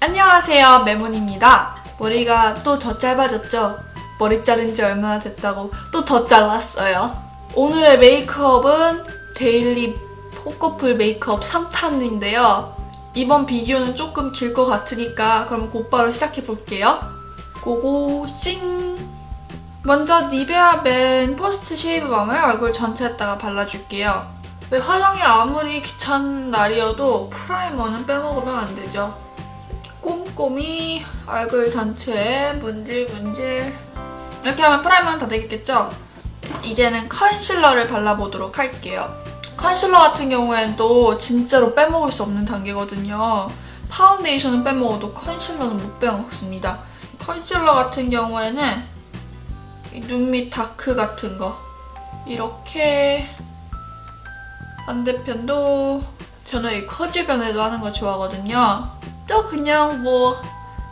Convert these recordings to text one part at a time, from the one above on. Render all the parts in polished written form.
안녕하세요, 메몬입니다. 머리가 또 더 짧아졌죠? 머리 자른 지 얼마나 됐다고 또 더 잘랐어요. 오늘의 메이크업은 데일리 포커풀 메이크업 3탄인데요. 이번 비디오는 조금 길 것 같으니까 그럼 곧바로 시작해볼게요. 고고싱! 먼저 니베아 맨 퍼스트 쉐이브 밤을 얼굴 전체에다가 발라줄게요. 왜 화장이 아무리 귀찮은 날이어도 프라이머는 빼먹으면 안 되죠. 꼼꼼히 얼굴 전체에 문질문질. 이렇게 하면 프라이머는 다 되겠죠? 이제는 컨실러를 발라보도록 할게요. 컨실러 같은 경우에는 또 진짜로 빼먹을 수 없는 단계거든요. 파운데이션은 빼먹어도 컨실러는 못 빼먹습니다. 컨실러 같은 경우에는 눈 밑 다크 같은 거 이렇게, 반대편도 저는 이 커즈변에도 하는 거 좋아하거든요. 또 그냥 뭐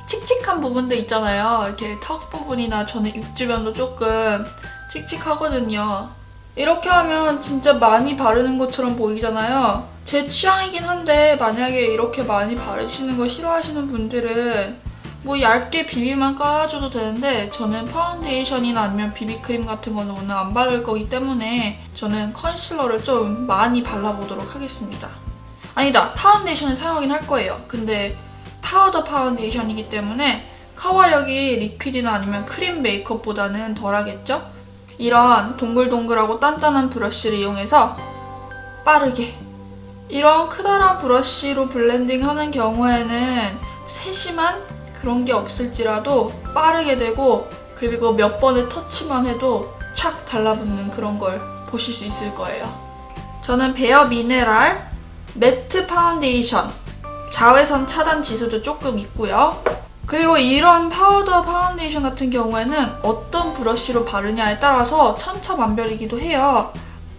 칙칙한 부분도 있잖아요. 이렇게 턱 부분이나 저는 입 주변도 조금 칙칙하거든요. 이렇게 하면 진짜 많이 바르는 것처럼 보이잖아요. 제 취향이긴 한데 만약에 이렇게 많이 바르시는 거 싫어하시는 분들은 뭐 얇게 비비만 깔아줘도 되는데, 저는 파운데이션이나 아니면 비비크림 같은 거는 오늘 안 바를 거기 때문에 저는 컨실러를 좀 많이 발라보도록 하겠습니다. 아니다, 파운데이션을 사용하긴 할 거예요. 근데 파우더 파운데이션이기 때문에 커버력이 리퀴드나 아니면 크림 메이크업보다는 덜하겠죠? 이런 동글동글하고 단단한 브러쉬를 이용해서 빠르게, 이런 크다란 브러쉬로 블렌딩하는 경우에는 세심한 그런 게 없을지라도 빠르게 되고, 그리고 몇 번의 터치만 해도 착 달라붙는 그런 걸 보실 수 있을 거예요. 저는 베어 미네랄 매트 파운데이션, 자외선 차단 지수도 조금 있고요. 그리고 이런 파우더 파운데이션 같은 경우에는 어떤 브러쉬로 바르냐에 따라서 천차만별이기도 해요.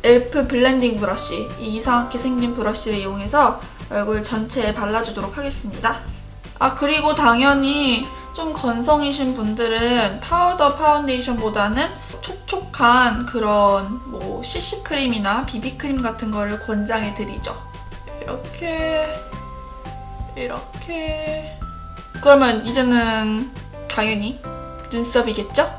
엘프 블렌딩 브러쉬, 이 이상하게 생긴 브러쉬를 이용해서 얼굴 전체에 발라주도록 하겠습니다. 그리고 당연히 좀 건성이신 분들은 파우더 파운데이션보다는 촉촉한 그런 뭐 CC크림이나 비비크림 같은 거를 권장해드리죠. 이렇게. 그러면 이제는 당연히 눈썹이겠죠?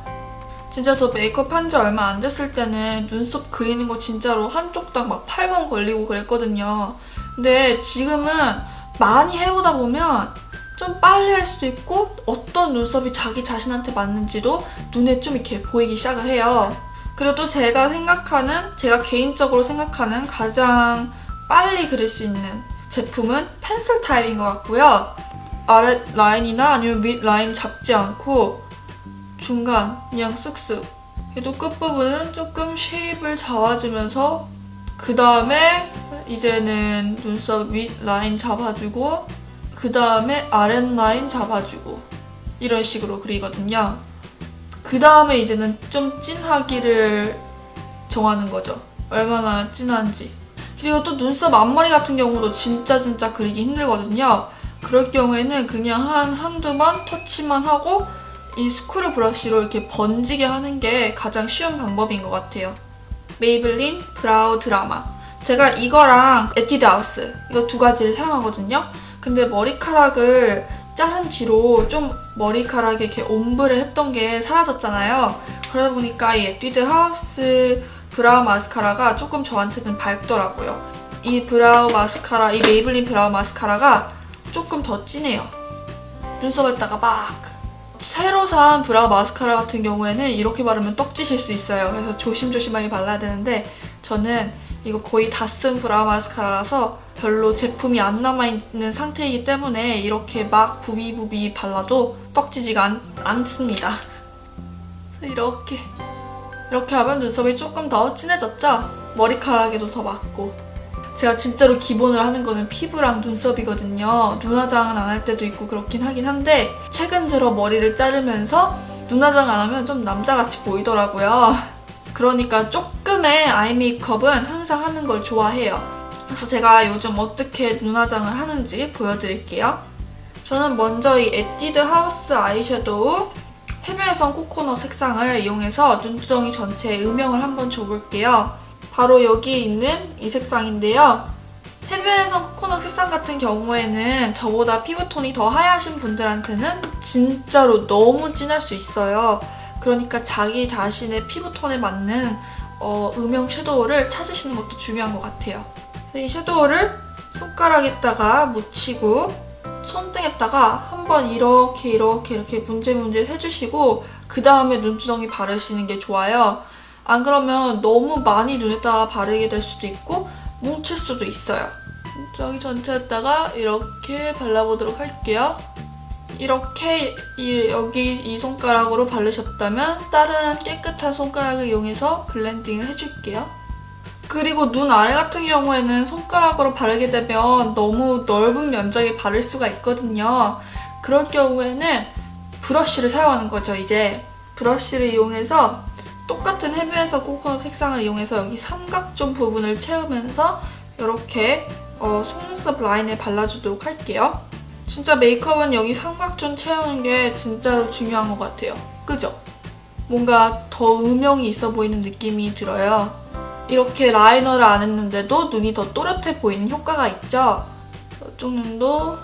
진짜 저 메이크업 한 지 얼마 안 됐을 때는 눈썹 그리는 거 진짜로 한쪽당 막 8번 걸리고 그랬거든요. 근데 지금은 많이 해보다 보면 좀 빨리 할 수도 있고, 어떤 눈썹이 자기 자신한테 맞는지도 눈에 좀 이렇게 보이기 시작을 해요. 그리고 또 제가 개인적으로 생각하는 가장 빨리 그릴 수 있는 제품은 펜슬 타입인 것 같고요. 아래 라인이나 아니면 밑 라인 잡지 않고 중간 그냥 쓱쓱 해도 끝부분은 조금 쉐입을 잡아주면서, 그 다음에 이제는 눈썹 윗 라인 잡아주고, 그 다음에 아랫라인 잡아주고, 이런 식으로 그리거든요. 그 다음에 이제는 좀 진하기를 정하는 거죠. 얼마나 진한지. 그리고 또 눈썹 앞머리 같은 경우도 진짜 그리기 힘들거든요. 그럴 경우에는 그냥 한두 번 터치만 하고 이 스크류 브러쉬로 이렇게 번지게 하는 게 가장 쉬운 방법인 것 같아요. 메이블린 브라우 드라마. 제가 이거랑 에뛰드 하우스, 이거 두 가지를 사용하거든요. 근데 머리카락을 자른 뒤로 좀 머리카락에 이렇게 옴브를 했던 게 사라졌잖아요. 그러다 보니까 이 에뛰드 하우스 브라우 마스카라가 조금 저한테는 밝더라고요. 이 메이블린 브라우 마스카라가 조금 더 진해요. 눈썹에다가 막. 새로 산 브라우 마스카라 같은 경우에는 이렇게 바르면 떡지실 수 있어요. 그래서 조심조심하게 발라야 되는데, 저는 이거 거의 다 쓴 브라우 마스카라라서 별로 제품이 안 남아있는 상태이기 때문에 이렇게 막 부비부비 발라도 떡지지가 않습니다. 이렇게 하면 눈썹이 조금 더 진해졌죠? 머리카락에도 더 맞고. 제가 진짜로 기본을 하는 거는 피부랑 눈썹이거든요. 눈화장은 안 할 때도 있고 그렇긴 하긴 한데, 최근 들어 머리를 자르면서 눈화장 안 하면 좀 남자같이 보이더라고요. 그러니까 조금의 아이 메이크업은 항상 하는 걸 좋아해요. 그래서 제가 요즘 어떻게 눈화장을 하는지 보여드릴게요. 저는 먼저 이 에뛰드 하우스 아이섀도우 해면선 코코넛 색상을 이용해서 눈두덩이 전체에 음영을 한번 줘볼게요. 바로 여기에 있는 이 색상인데요. 해변에선 코코넛 색상 같은 경우에는 저보다 피부톤이 더 하얘하신 분들한테는 진짜로 너무 진할 수 있어요. 그러니까 자기 자신의 피부톤에 맞는 음영 섀도우를 찾으시는 것도 중요한 것 같아요. 이 섀도우를 손가락에다가 묻히고 손등에다가 한번 이렇게 문질문질 해주시고 그 다음에 눈두덩이 바르시는 게 좋아요. 안 그러면 너무 많이 눈에다가 바르게 될 수도 있고 뭉칠 수도 있어요. 눈두덩이 전체에다가 이렇게 발라보도록 할게요. 이렇게 여기 이 손가락으로 바르셨다면 다른 깨끗한 손가락을 이용해서 블렌딩을 해줄게요. 그리고 눈 아래 같은 경우에는 손가락으로 바르게 되면 너무 넓은 면적에 바를 수가 있거든요. 그럴 경우에는 브러쉬를 사용하는 거죠. 이제 브러쉬를 이용해서 똑같은 해변에서 코코넛 색상을 이용해서 여기 삼각존 부분을 채우면서 이렇게 속눈썹 라인에 발라주도록 할게요. 진짜 메이크업은 여기 삼각존 채우는 게 진짜로 중요한 것 같아요. 그죠? 뭔가 더 음영이 있어 보이는 느낌이 들어요. 이렇게 라이너를 안 했는데도 눈이 더 또렷해 보이는 효과가 있죠? 이쪽 눈도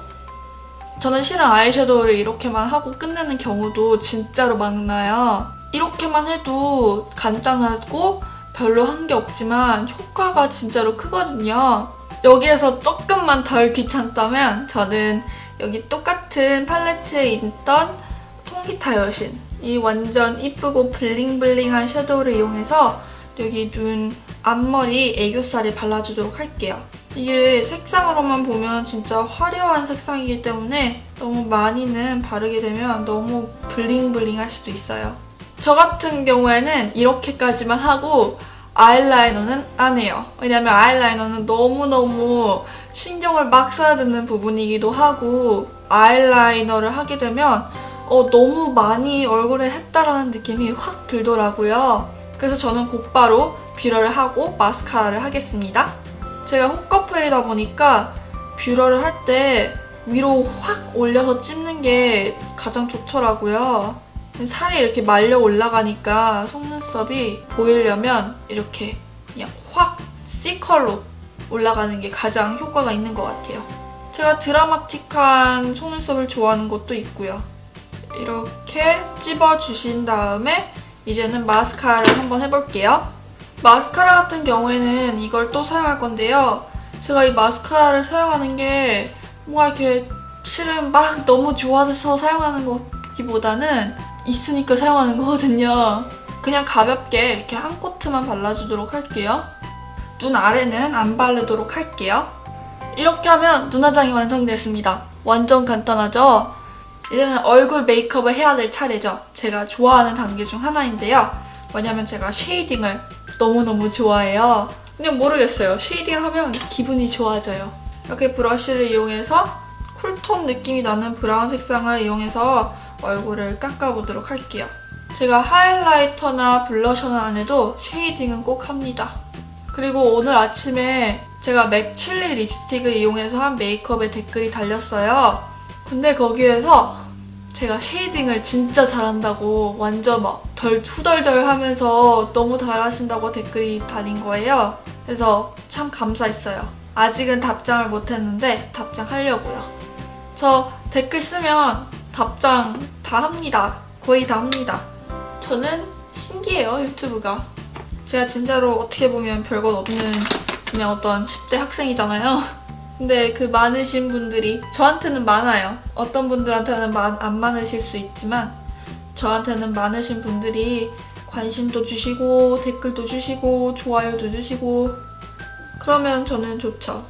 저는 실은 아이섀도우를 이렇게만 하고 끝내는 경우도 진짜로 많아요. 이렇게만 해도 간단하고 별로 한 게 없지만 효과가 진짜로 크거든요. 여기에서 조금만 덜 귀찮다면 저는 여기 똑같은 팔레트에 있던 통기타 여신 이 완전 이쁘고 블링블링한 섀도우를 이용해서 여기 눈 앞머리 애교살에 발라주도록 할게요. 이게 색상으로만 보면 진짜 화려한 색상이기 때문에 너무 많이는 바르게 되면 너무 블링블링할 수도 있어요. 저 같은 경우에는 이렇게까지만 하고 아이라이너는 안 해요. 왜냐면 아이라이너는 너무너무 신경을 막 써야 되는 부분이기도 하고 아이라이너를 하게 되면 너무 많이 얼굴에 했다라는 느낌이 확 들더라고요. 그래서 저는 곧바로 뷰러를 하고 마스카라를 하겠습니다. 제가 호커프이다 보니까 뷰러를 할 때 위로 확 올려서 찝는 게 가장 좋더라고요. 살이 이렇게 말려 올라가니까 속눈썹이 보이려면 이렇게 그냥 확 C컬로 올라가는 게 가장 효과가 있는 것 같아요. 제가 드라마틱한 속눈썹을 좋아하는 것도 있고요. 이렇게 찝어주신 다음에 이제는 마스카라를 한번 해볼게요. 마스카라 같은 경우에는 이걸 또 사용할 건데요. 제가 이 마스카라를 사용하는 게 뭔가 이렇게 실은 막 너무 좋아서 사용하는 것보다는 있으니까 사용하는 거거든요. 그냥 가볍게 이렇게 한 코트만 발라주도록 할게요. 눈 아래는 안 바르도록 할게요. 이렇게 하면 눈화장이 완성됐습니다. 완전 간단하죠? 이제는 얼굴 메이크업을 해야 될 차례죠. 제가 좋아하는 단계 중 하나인데요. 뭐냐면 제가 쉐이딩을 너무너무 좋아해요. 그냥 모르겠어요. 쉐이딩을 하면 기분이 좋아져요. 이렇게 브러쉬를 이용해서 쿨톤 느낌이 나는 브라운 색상을 이용해서 얼굴을 깎아보도록 할게요. 제가 하이라이터나 블러셔는 안 해도 쉐이딩은 꼭 합니다. 그리고 오늘 아침에 제가 맥 칠리 립스틱을 이용해서 한 메이크업에 댓글이 달렸어요. 근데 거기에서 제가 쉐이딩을 진짜 잘한다고 완전 막 후덜덜 하면서 너무 잘하신다고 댓글이 달린 거예요. 그래서 참 감사했어요. 아직은 답장을 못했는데 답장하려고요. 저 댓글 쓰면 답장 다 합니다. 거의 다 합니다. 저는 신기해요, 유튜브가. 제가 진짜로 어떻게 보면 별것 없는 그냥 어떤 10대 학생이잖아요. 근데 그 많으신 분들이 저한테는 많아요. 어떤 분들한테는 안 많으실 수 있지만 저한테는 많으신 분들이 관심도 주시고 댓글도 주시고 좋아요도 주시고 그러면 저는 좋죠.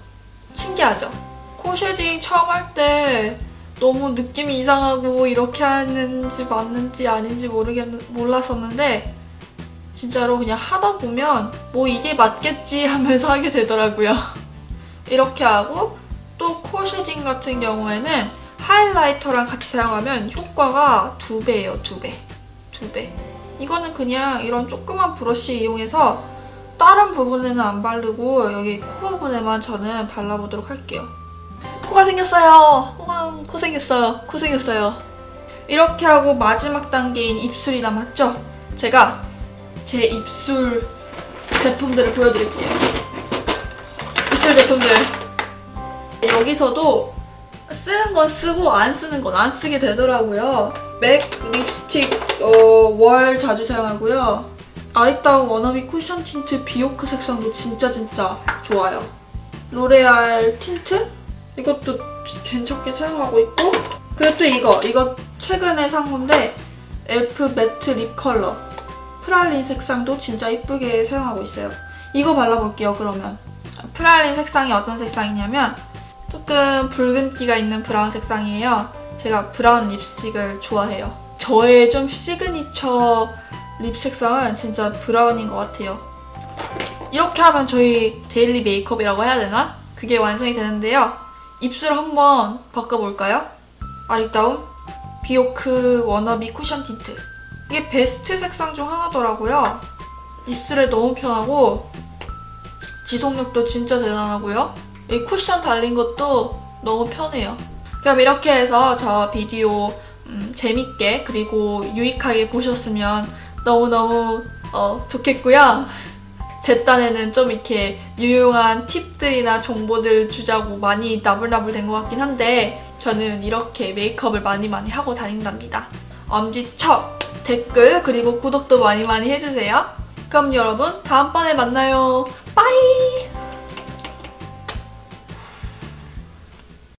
신기하죠? 코 쉐딩 처음 할 때 너무 느낌이 이상하고 이렇게 하는지 맞는지 아닌지 몰랐었는데 진짜로 그냥 하다 보면 뭐 이게 맞겠지 하면서 하게 되더라고요. 이렇게 하고 또 코 쉐딩 같은 경우에는 하이라이터랑 같이 사용하면 효과가 2배예요. 2배. 이거는 그냥 이런 조그만 브러쉬 이용해서 다른 부분에는 안 바르고 여기 코 부분에만 저는 발라보도록 할게요. 코가 생겼어요. 우와, 코 생겼어요. 이렇게 하고 마지막 단계인 입술이 남았죠? 제가 제 입술 제품들을 보여드릴게요. 입술 제품들 여기서도 쓰는 건 쓰고 안 쓰는 건 안 쓰게 되더라고요. 맥 립스틱 월 자주 사용하고요. 아리따운 워너비 쿠션 틴트 비오크 색상도 진짜 좋아요. 로레알 틴트? 이것도 괜찮게 사용하고 있고, 그리고 또 이거 최근에 산 건데 엘프 매트 립 컬러 프랄린 색상도 진짜 이쁘게 사용하고 있어요. 이거 발라볼게요. 그러면 프랄린 색상이 어떤 색상이냐면 조금 붉은기가 있는 브라운 색상이에요. 제가 브라운 립스틱을 좋아해요. 저의 좀 시그니처 립 색상은 진짜 브라운인 것 같아요. 이렇게 하면 저희 데일리 메이크업이라고 해야 되나? 그게 완성이 되는데요. 입술 한번 바꿔볼까요? 아리따움 비오크 워너비 쿠션 틴트. 이게 베스트 색상 중 하나더라고요. 입술에 너무 편하고 지속력도 진짜 대단하고요. 이 쿠션 달린 것도 너무 편해요. 그럼 이렇게 해서 저 비디오 재밌게 그리고 유익하게 보셨으면 너무너무 좋겠고요. 제 딴에는 좀 이렇게 유용한 팁들이나 정보들 주자고 많이 나불나불 된 것 같긴 한데 저는 이렇게 메이크업을 많이 하고 다닌답니다. 엄지척, 댓글, 그리고 구독도 많이 해주세요. 그럼 여러분 다음번에 만나요. 빠이!